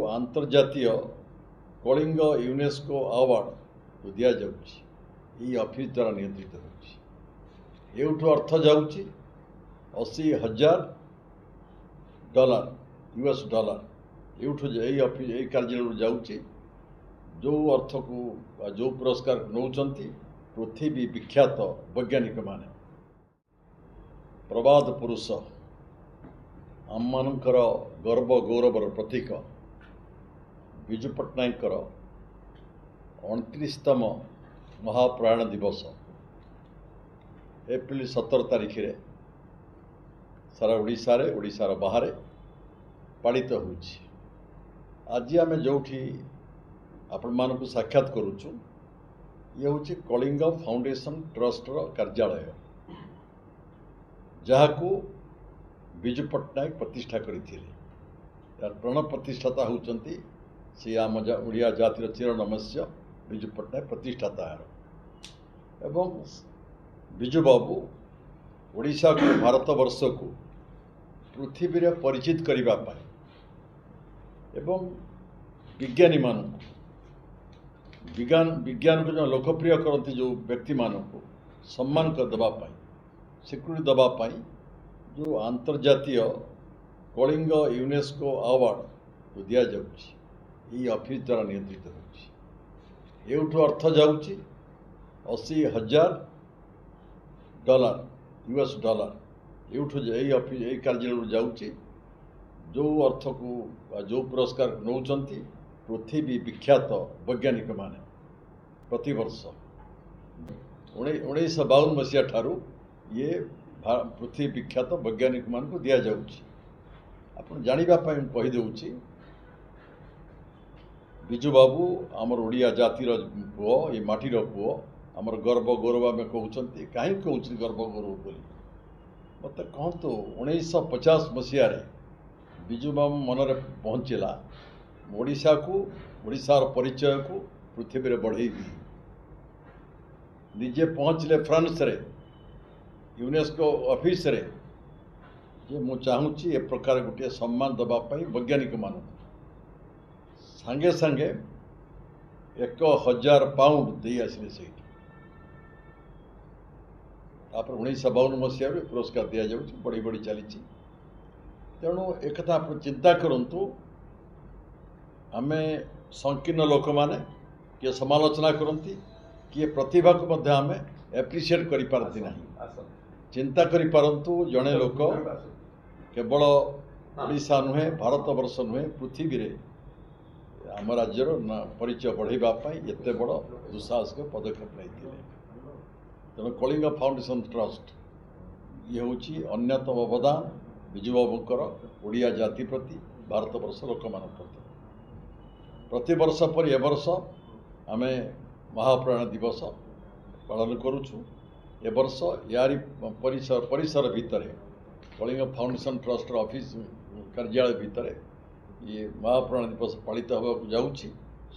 आंतर्जातीय Kalinga UNESCO award दि जाऊँगी office द्वारा नियंत्रित होठू अर्थ जाऊँगी $80,000 US डॉलर एठू यही कार्यालय जाऊँगी जो अर्थ को जो पुरस्कार नौकरी पृथ्वी विख्यात वैज्ञानिक माने प्रबाद पुरुष आम मानकर गर्व गौरवर प्रतीक विजु पट्टनायक 29तम महाप्रयाण दिवस एप्रिल 17 तारीख रे सारा ओडिशार बाहर पालित होउछि। आज आम जो आपण मानक साक्षात करुचु ये हूँ कलिंग फाउंडेशन ट्रस्टर कार्यालय जहाँ को विजु पट्टनायक प्रतिष्ठा करते प्रण प्रतिष्ठाता होती सी आम ओडिया जातिर चिरनमस्य विजु पट्टनायक प्रतिष्ठाता एवं विजु बाबू ओडिशा को भारत वर्ष को पृथ्वी रे परिचित करने एवं विज्ञानी मानक विज्ञान को जो लोकप्रिय करती जो व्यक्ति मानक सम्मान देवाई स्वीकृति देवाई जो आंतर्जातीय कलिंग यूनेस्को अवार्ड दि जाऊँगी ऑफिस द्वारा नियंत्रित होठू अर्थ जाऊँगी $80,000 US डॉलर एठू यही कार्यालय जाऊँगी जो अर्थ को जो पुरस्कार नौकरी पृथ्वी विख्यात वैज्ञानिक माने प्रतिवर्ष 1952 मसीहा ठारू ये पृथ्वी विख्यात वैज्ञानिक मान को दि जाऊँगी आप जानापी कहीदे विजु बाबू आमर ओडिया जातिर पुओ ये माटीर पुओ आमर गर्व गौरव आम कहते कहीं कहूँ गर्व गौरव बोली मत कहतु 1950 मसीह विजु बाबू मन में पहुँचला ओडिशा को ओडिशार परिचय को पृथ्वी रे बढ़ई निजे पहुँचले फ्रांस रे यूनेस्को ऑफिस रे जे मु चाहूँगी ए प्रकार गोटे सम्मान देवाई वैज्ञानिक मान सांगे सांगे 1,000 पाउंड दे आसिले से 1952 मसीह पुरस्कार दि जाऊँगी बढ़ी बढ़ी चली तेणु एक आप चिंता करूँ आमे संकीर्ण लोक माने किए समालोचना करती किए प्रतिभा को आमे एप्रिशिएट करि पारती नहीं चिंता करि पारंतु जड़े लोक केवल ओडिशा नुहे भारत वर्ष नुहे पृथ्वी रे आम राज्यर परिचय बढ़ाई एत बड़ दुस्साहसिक पदक्षेप नहीं तेणु कलिंग फाउंडेशन ट्रस्ट ये हूँ अन्यतम अवदान विजुबाबूर ओडिया जाति प्रति भारत वर्ष लोक मान प्रति प्रति वर्ष पर ए वर्ष आमे महाप्रयाण दिवस पालन करुचु ए वर्ष यारी परिसर भितर कलिंग फाउंडेशन ट्रस्ट ऑफिस कार्यालय भितर ये महाप्रयाण दिवस पालित होगा जाऊँगी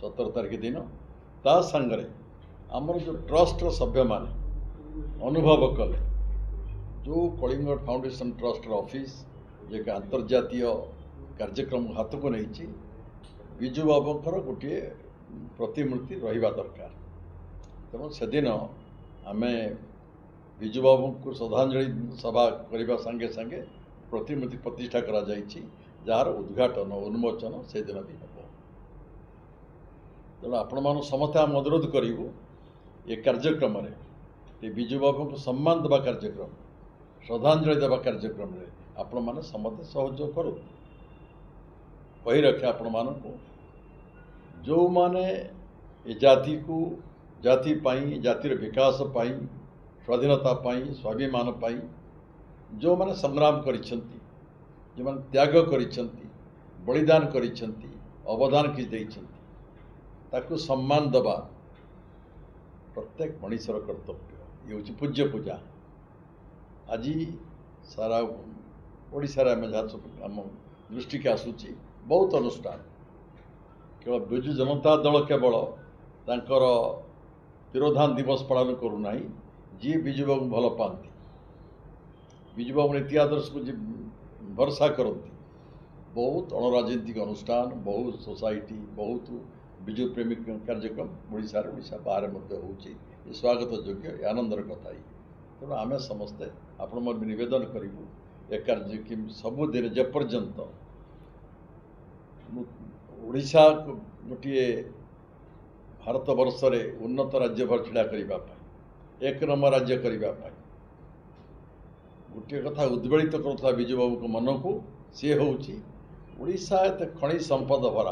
17 तारीख दिन ता सांगरे आमर जो ट्रस्ट सभ्य माने अनुभव कले जो कलिंग फाउंडेशन ट्रस्ट ऑफिस जे अंतर्जातीय कार्यक्रम हाथ को नहीं विजु बाबूर गोटे प्रतिमूर्ति रहिबा दरकार तेणु से दिन आमे विजु बाबू को श्रद्धांजलि सभा करने संगे संगे प्रतिमूर्ति प्रतिष्ठा करा जाइछि जार उद्घाटन उन्मोचन से दिन भी हम तेणु आपण मान समस्ते आम अनुरोध करूँ ये कार्यक्रम विजु बाबू को सम्मान देवा कार्यक्रम श्रद्धांजलि देवा कार्यक्रम आपण मैंने समस्ते सहयोग करूँ कही रखे आपण मान जो माने ये जाति को जाति पाई जातिर विकास पाई स्वाधीनता पाई स्वाभिमान पाई जो माने संग्राम करिसेंती जो माने त्याग करिसेंती बलिदान करिसेंती अवदान कि देइसेंती ताकू सम्मान दबा प्रत्येक मनुष्यर कर्तव्य ये हूँ पूज्य पूजा आज सारा ओडिशा आम जहाँ आम दृष्टि के आसूची बहुत अनुष्ठान केवल विजु जनता दल केवल तांकर तिरोधान दिवस पालन करूना जी विजु बाबू भल पाती विजु बाबू नीति आदर्श को जी भरसा करती बहुत अणराजनीतिक अनुष्ठान बहुत सोसाइटी बहुत विजु प्रेमिक कार्यक्रम ओडिशा बाहर हो स्वागत योग्य आनंदर कथा ही तेणु आम समस्ते आपण मोर निवेदन करूँ ए कार्य कि सबुदिन जेपर्यंत ओडिशा गोटे भारत वर्ष में उन्नत राज्य भर छड़ा करने एक नंबर राज्य करने गोटे कथा उद्वेलित करुवा विजु बाबू मन को सी हूँ ओडिशा एत खनि संपद भरा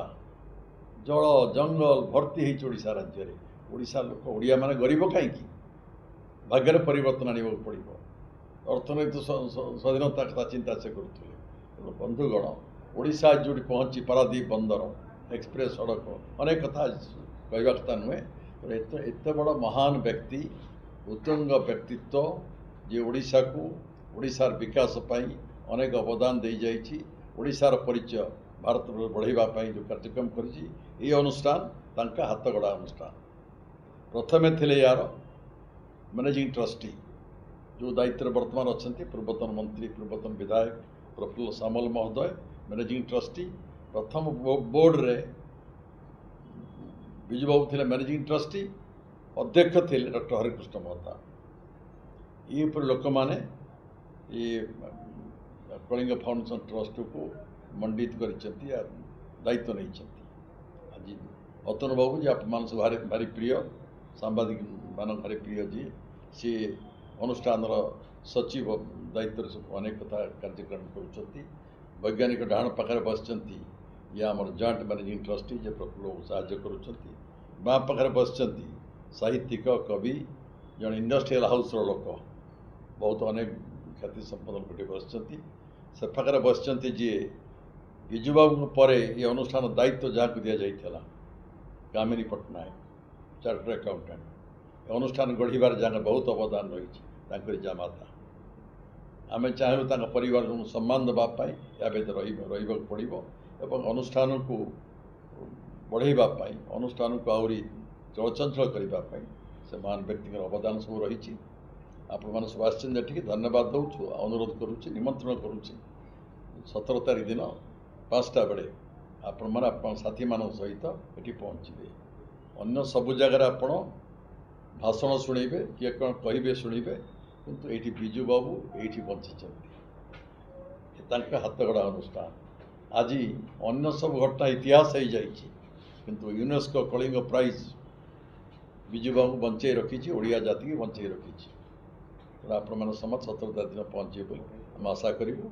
जल जंगल भर्ती होड़शा राज्य में ओडिशा लोक ओडिया माने गरीब कहीं भाग्य परिवर्तन आने पड़ो अर्थनैतिक स्वाधीनता कथा चिंता से करुले बंधुगण ओडिशा जो पहुँची पारादीप बंदर एक्सप्रेस सड़क अनेक कथा कहवा कथा नुहे एत बड़ महान व्यक्ति उत्तुंग व्यक्तित्व जे ओडिशा को ओडिशार विकास पाई अनेक अवदान दे जाइए ओडिशार परिचय भारत बढ़ाई जो कार्यक्रम कर अनुष्ठान हाथगढ़ा अनुष्ठान प्रथमे थे यार मैनेजिंग ट्रस्टी जो दायित्व वर्तमान अच्छा पूर्वतन मंत्री पूर्वतन विधायक प्रफुल्ल सामल महोदय मैनेजिंग ट्रस्टी प्रथम बोर्ड रे विजु बाबू थे मैनेजिंग ट्रस्टी अध्यक्ष थे डॉक्टर हरिकृष्ण महता ये लोक मैंने ये कलिंग फाउंडेशन ट्रस्ट को मंडित कर दायित्व नहीं आज अतनु बाबू जी आप मान सब भारी प्रिय सांबादिक मान भारी प्रिय जी सी अनुष्ठान सचिव दायित्व अनेक कथा कार्यक्रम कर वैज्ञानिक डाण पाखे बस ये आम जॉइंट मैनेजिंग ट्रस्टी जे प्रफुल्ल साहाय्य करा पाखे बस साहित्यिक कवि जन इंडस्ट्रियल हाउस लोक बहुत अनेक ख्याति संपन्न लोक बस से पाखे बस जी विजु बाबू पर ये अनुष्ठान दायित्व जहाँ को दि जाता कामिनी पट्टनायक चार्टर्ड अकाउंटेंट अनुष्ठान गढ़ार जहाँ बहुत अवदान रही जामाता आम चाहूँ परिवार को सम्मान देवाई या रही पड़ो एवं अनुष्ठान को बढ़ाई अनुष्ठान को आहरी चलचंचल करने से महान व्यक्ति अवदान सब रही आपण मैंने सब आठिक धन्यवाद दूँ अनुरोध करुच्ची निमंत्रण करुच्ची 17 तारीख दिन 5टा बेले आपण मैंने साथी मान सहित ये पहुँचे अन्य सबु जगार आपण भाषण शुणवे किए कौन कहे शुणवे किंतु ये विजु बाबू ये बंची हाथगढ़ा अनुष्ठान आज अन्य सब घटना इतिहास हो जाइए यूनेस्को कलिंग प्राइज विजु बाबू बंचे रखी ओडिया जाति की बंचे रखी आपण मैंने समस्त 17 तारीख दिन पहुँचे बोली आम आशा करूँ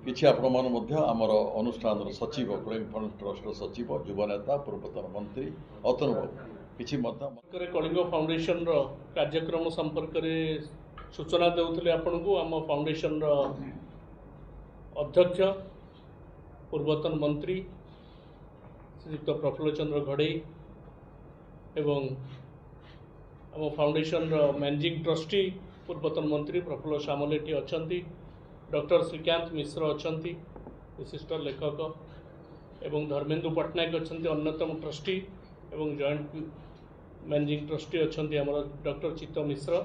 किछि आपण मान आमर अनुष्ठान सचिव कलिंग फंड ट्रस्ट सचिव युवा नेता पूर्वतन मंत्री अतनु बाबू किछि कलिंग फाउंडेशन कार्यक्रम संपर्क में सूचना देउथले आपण को आम फाउंडेशन अध्यक्ष पूर्वतन मंत्री श्रीयुक्त प्रफुल्ल चंद्र घड़ई एवं आम फाउंडेशन मैनेजिंग ट्रस्टी पूर्वतन मंत्री प्रफुल्ल सामल एटी अछंती डॉक्टर श्रीकांत मिश्र अछंती विशिष्ट लेखक एवं धर्मेंदु पट्टनायक अछंती अन्यतम ट्रस्टी एवं जॉइंट मैनेजिंग ट्रस्टी अछंती हमर डॉक्टर चित्त मिश्र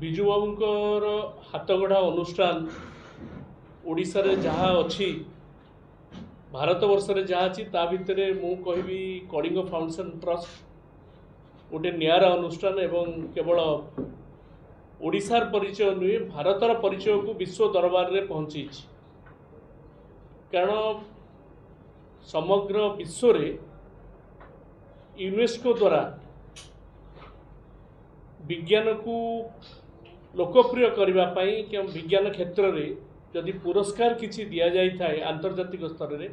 विजु बाबूंकर हाथगढ़ा अनुष्ठान ओडिशा रे जहाँ अच्छी भारत वर्ष रे जहाँ अच्छी ता भितर मु कहबी कलिंग फाउंडेशन ट्रस्ट गोटे नियारा अनुष्ठान एवं केवल ओडिशार परिचय नुहे भारतर परिचय को विश्व दरबार रे पहुँची कारण समग्र विश्व रे यूनेस्को द्वारा विज्ञान को लोकप्रिय करने विज्ञान क्षेत्र में जदि पुरस्कार किसी दि जाए आंतर्जातिक स्तर में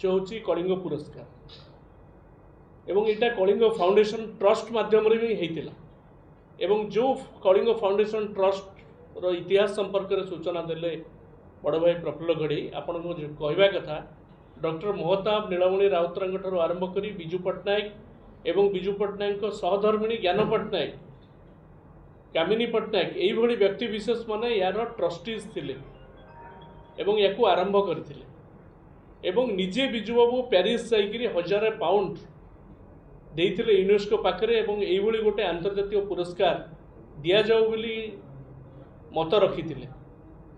से हूँ कलिंग पुरस्कार एवं यहाँ कलिंग फाउंडेशन ट्रस्ट माध्यम भी होता एवं जो कलिंग फाउंडेशन ट्रस्ट रो इतिहास संपर्क में सूचना देले बड़ भाई प्रफुल्ल घड़ई आपण को कहवा कथा डॉक्टर महताब नीलमणि राउतरांग ठारू आरंभ करी विजु पट्टनायक एवं विजु पट्टनायक सहधर्मिणी ज्ञान पट्टनायक कामिनी पट्टनायक यही भली व्यक्ति विशेष माने यार ट्रस्टीज थिले एवं याकू आरंभ करथिले एवं निजे विजु बाबू प्यारिस जाइकरी 1000 पाउंड देइथिले यूनेस्को पाखरे एवं एही भली गोटे अंतर्जातीय पुरस्कार दिया जाऊ बोली मत रखिथिले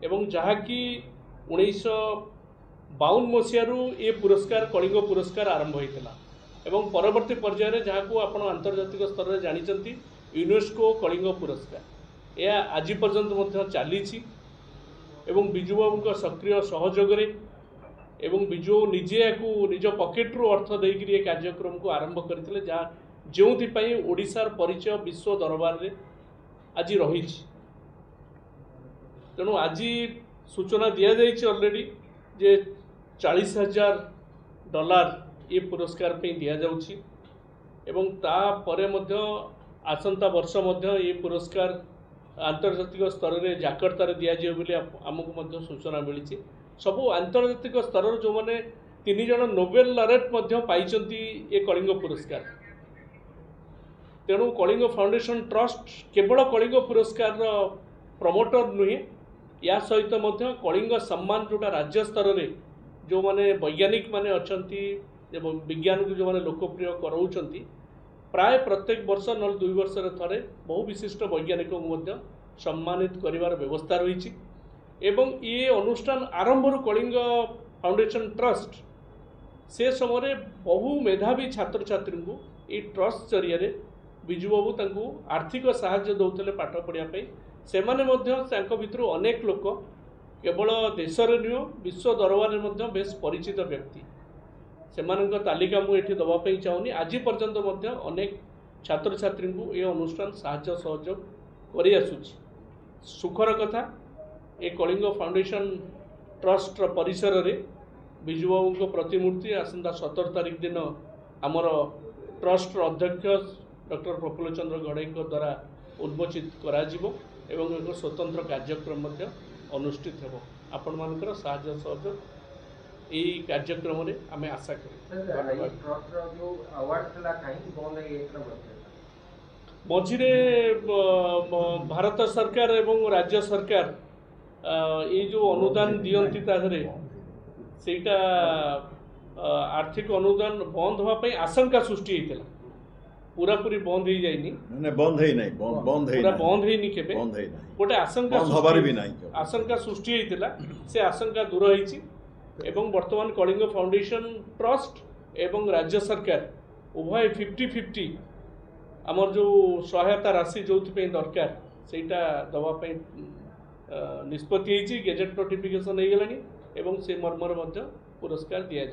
एवं जहाँकि 1952 मसीहारू ये पुरस्कार कलिंग पुरस्कार आरंभ होता एवं परवर्ती पर्यायर जहाँ को आपण आंतर्जातिक स्तर में जानी यूनेस्को कलिंग पुरस्कार यह आज पर्यंत चली एवं बिजु बाबू सक्रिय सहयोग एवं बिजु निजे या निज पकेट्रु अर्थ देकर ये कार्यक्रम को आरंभ करते जहाँ जो ओडिशार परिचय विश्व दरबार रे आज रही तेणु आज सूचना दि जाइए ऑलरेडी जे $40,000 ये पुरस्कार पे दिया जाउछि एवं ता परे मध्य आसंता वर्ष मध्य ये पुरस्कार आंतर्जातिक स्तर में जाकर्ता रे दिया जाए बोली आमको मध्य सूचना मिली सबू आंतर्जातिक स्तर जो मैंने 3 जन नोबेल लॉरेट मध्य पाइचंती ये कलिंग पुरस्कार तेणु कलिंग फाउंडेशन ट्रस्ट केवल कलिंग पुरस्कार प्रमोटर नुहे या सहित मध्य कलिंग सम्मान जोटा राज्य स्तर में जो माने वैज्ञानिक माने अछंती विज्ञान को जो माने लोकप्रिय कराउछंती प्राय प्रत्येक वर्ष न 2 वर्ष थे बहु विशिष्ट वैज्ञानिक को सम्मानित करिवार व्यवस्था रही एवं ये अनुष्ठान आरंभ कलिंग फाउंडेशन ट्रस्ट से समय बहु मेधावी छात्र छात्री को ये ट्रस्ट जरिए बिजु बाबू तांको आर्थिक सहायता दौले पाठ पढ़ाई से भितर अनेक लोक केवल देश नुह विश्व दरबार में बेस परिचित व्यक्ति से तालिका मुझे दवाई चाहूनी आज पर्यंत अनेक छात्र छात्री को ये अनुष्ठान साहाय्य सहयोग कर आसुची सुखर कथा ये कलिंग फाउंडेशन ट्रस्ट परिसर रे बिजु बाबू प्रतिमूर्ति आसंता 17 तारिख दिन आमर ट्रस्ट अध्यक्ष डॉक्टर प्रफुल्ल चंद्र गढ़ई द्वारा उन्मोचित करा जिवो एवं एक स्वतंत्र कार्यक्रम अनुष्ठित हो आपण मानकर साहाय्य सहयोग यही कार्यक्रम रे आमे आशा करूँ मझिरे भारत सरकार एवं राज्य सरकार ये जो अनुदान दियंती ताहरे सेटा आर्थिक अनुदान बंद होवाई आशंका सृष्टि होता पूरा पूरी बंद हो जाइनी बंद ही नहीं पूरा बंद ही नहीं केबे गोटे आशंका सृष्टि होता से आशंका दूर होईची एवं वर्तमान कलिंग फाउंडेशन ट्रस्ट एवं राज्य सरकार उभय 50-50 आमर जो सहायता राशि जो दरकार सेटा दवाई निष्पत्ति गेजेट नोटिफिकेशन हो गलानी एवं से मर्मर पुरस्कार दिया